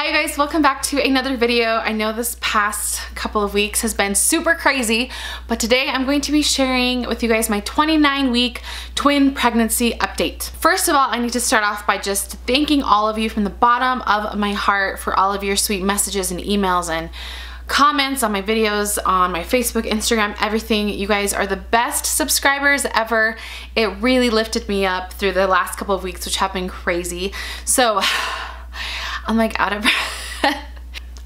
Hi guys, welcome back to another video. I know this past couple of weeks has been super crazy, but today I'm going to be sharing with you guys my 29-week twin pregnancy update. First of all, I need to start off by just thanking all of you from the bottom of my heart for all of your sweet messages and emails and comments on my videos, on my Facebook, Instagram, everything. You guys are the best subscribers ever. It really lifted me up through the last couple of weeks, which have been crazy. So I'm like out of breath.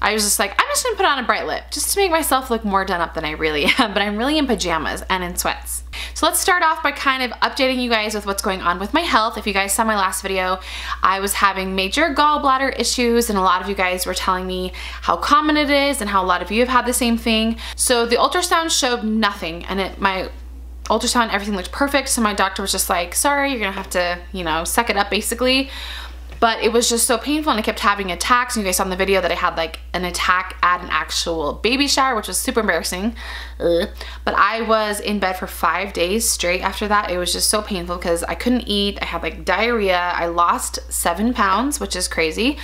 I was just like, I'm just gonna put on a bright lip just to make myself look more done up than I really am, but I'm really in pajamas and in sweats. So let's start off by kind of updating you guys with what's going on with my health. If you guys saw my last video, I was having major gallbladder issues and a lot of you guys were telling me how common it is and how a lot of you have had the same thing. So the ultrasound showed nothing, and my ultrasound, everything looked perfect. So my doctor was just like, sorry, you're gonna have to, you know, suck it up basically. But it was just so painful and I kept having attacks. And you guys saw in the video that I had like an attack at an actual baby shower, which was super embarrassing. But I was in bed for 5 days straight after that. It was just so painful because I couldn't eat. I had like diarrhea. I lost 7 pounds, which is crazy.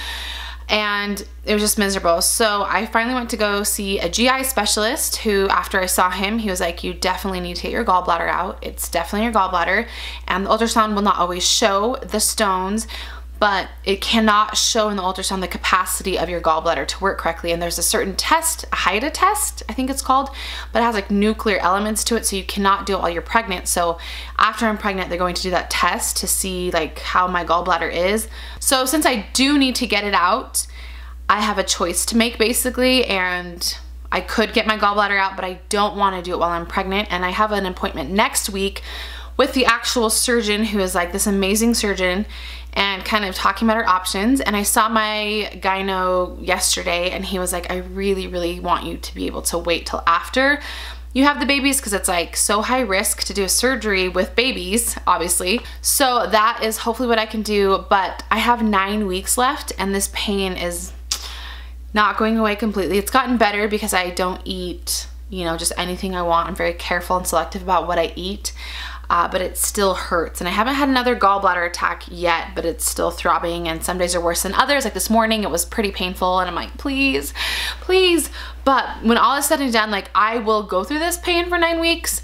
And it was just miserable. So I finally went to go see a GI specialist who, after I saw him, he was like, you definitely need to get your gallbladder out. It's definitely your gallbladder. And the ultrasound will not always show the stones, but it cannot show in the ultrasound the capacity of your gallbladder to work correctly. And there's a certain test, a HIDA test, I think it's called, but it has like nuclear elements to it, so you cannot do it while you're pregnant. So after I'm pregnant, they're going to do that test to see like how my gallbladder is. So since I do need to get it out, I have a choice to make basically, and I could get my gallbladder out, but I don't want to do it while I'm pregnant. And I have an appointment next week with the actual surgeon, who is like this amazing surgeon, and kind of talking about our options. And I saw my gyno yesterday and he was like, I really want you to be able to wait till after you have the babies, because it's like so high risk to do a surgery with babies, obviously. So that is hopefully what I can do, but I have 9 weeks left and this pain is not going away completely. It's gotten better because I don't eat, you know, just anything I want. I'm very careful and selective about what I eat. But it still hurts, and I haven't had another gallbladder attack yet, but it's still throbbing, and some days are worse than others. Like this morning it was pretty painful and I'm like, please. But when all is said and done, like I will go through this pain for 9 weeks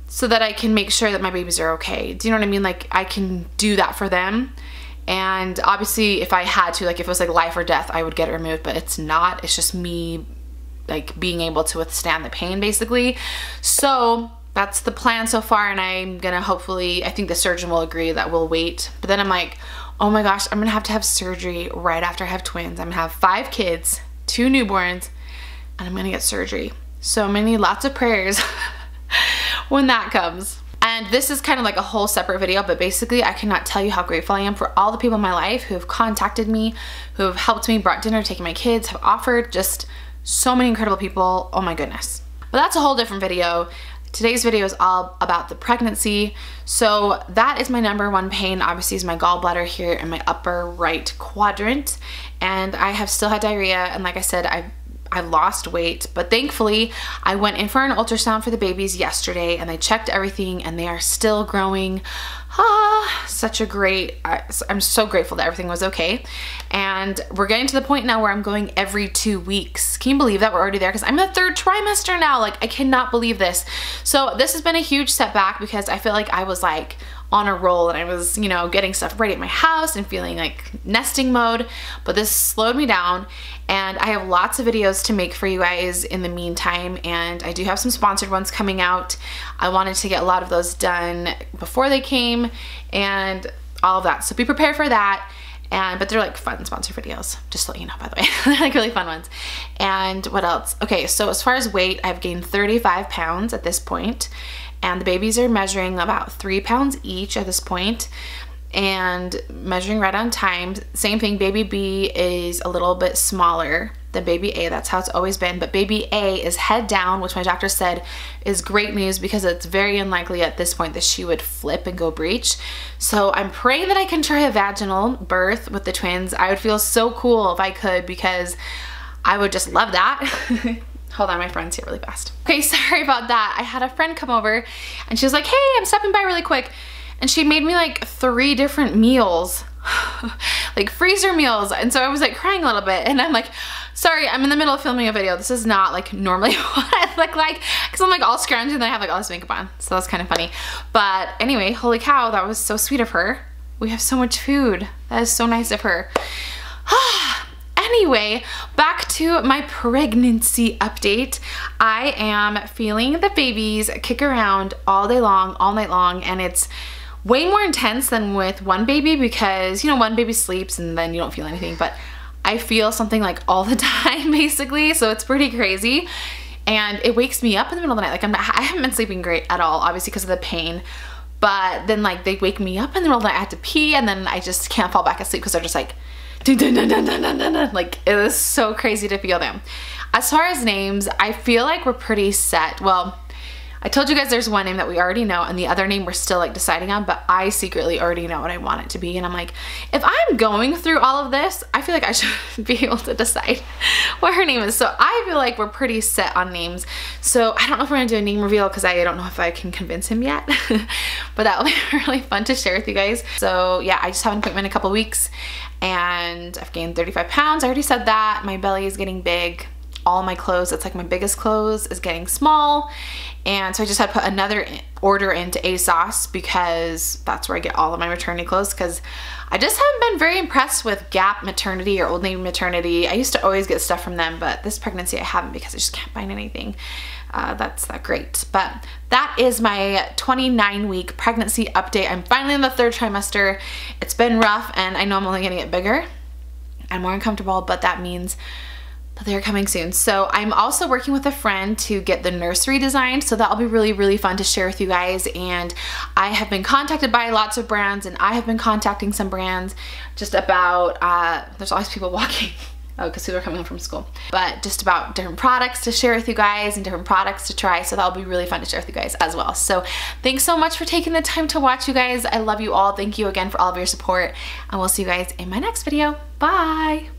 so that I can make sure that my babies are okay. Do you know what I mean? Like I can do that for them. And obviously if I had to, like if it was like life or death, I would get it removed, but it's not. It's just me like being able to withstand the pain basically. So that's the plan so far, and I'm gonna hopefully, I think the surgeon will agree that we'll wait. But then I'm like, oh my gosh, I'm gonna have to have surgery right after I have twins. I'm gonna have 5 kids, 2 newborns, and I'm gonna get surgery. So I'm gonna need lots of prayers when that comes. And this is kind of like a whole separate video, but basically I cannot tell you how grateful I am for all the people in my life who have contacted me, who have helped me, brought dinner, taken my kids, have offered, just so many incredible people. Oh my goodness. But that's a whole different video. Today's video is all about the pregnancy. So that is my #1 pain, obviously, is my gallbladder here in my upper right quadrant. And I have still had diarrhea, and like I said, I lost weight, but thankfully I went in for an ultrasound for the babies yesterday and they checked everything and they are still growing. Such a great, I'm so grateful that everything was okay. And we're getting to the point now where I'm going every 2 weeks. Can you believe that we're already there? Because I'm in the 3rd trimester now. Like I cannot believe this. So this has been a huge setback because I feel like I was like on a roll and I was, you know, getting stuff ready at my house and feeling like nesting mode, but this slowed me down. And I have lots of videos to make for you guys in the meantime, and I do have some sponsored ones coming out. I wanted to get a lot of those done before they came and all of that, so be prepared for that. But they're like fun sponsored videos, just to let you know, by the way. They're like really fun ones. And what else? Okay, so as far as weight, I've gained 35 pounds at this point, and the babies are measuring about 3 pounds each at this point, and measuring right on time. Same thing, baby B is a little bit smaller than baby A. That's how it's always been, but baby A is head down, which my doctor said is great news because it's very unlikely at this point that she would flip and go breech. So I'm praying that I can try a vaginal birth with the twins. I would feel so cool if I could, because I would just love that. Hold on, my friend's here really fast. Okay, sorry about that. I had a friend come over and she was like, hey, I'm stopping by really quick. And she made me like 3 different meals like freezer meals. And so I was like crying a little bit, and I'm like, sorry, I'm in the middle of filming a video. This is not like normally what I look like, because I'm like all scrounged and I have like all this makeup on. So that's kind of funny. But anyway, holy cow, that was so sweet of her. We have so much food. That is so nice of her. Anyway, back to my pregnancy update. I am feeling the babies kick around all day long, all night long, and it's way more intense than with one baby because, you know, one baby sleeps and then you don't feel anything, but I feel something like all the time basically, so it's pretty crazy. And it wakes me up in the middle of the night. Like I haven't been sleeping great at all, obviously because of the pain, but then like they wake me up in the middle of the night, I have to pee, and then I just can't fall back asleep because they're just like dun, dun, dun, dun, dun, dun, dun, dun. Like it is so crazy to feel them. As far as names, I feel like we're pretty set. Well, I told you guys there's one name that we already know, and the other name we're still like deciding on, but I secretly already know what I want it to be. And I'm like, if I'm going through all of this, I feel like I should be able to decide what her name is. So I feel like we're pretty set on names. So I don't know if we're gonna do a name reveal because I don't know if I can convince him yet, but that will be really fun to share with you guys. So yeah, I just have an appointment in a couple weeks, and I've gained 35 pounds. I already said that. My belly is getting big. All my clothes, that's like my biggest clothes, is getting small. And so I just had to put another order into ASOS because that's where I get all of my maternity clothes, because I just haven't been very impressed with Gap maternity or Old Navy maternity. I used to always get stuff from them, but this pregnancy I haven't because I just can't find anything that's that great. But that is my 29-week pregnancy update. I'm finally in the 3rd trimester. It's been rough, and I know I'm only gonna get bigger and more uncomfortable, but that means but they're coming soon. So I'm also working with a friend to get the nursery designed, so that'll be really, really fun to share with you guys. And I have been contacted by lots of brands, and I have been contacting some brands just about, there's always people walking, oh, because people are coming home from school, but just about different products to share with you guys and different products to try. So that'll be really fun to share with you guys as well. So thanks so much for taking the time to watch, you guys. I love you all. Thank you again for all of your support, and we'll see you guys in my next video. Bye.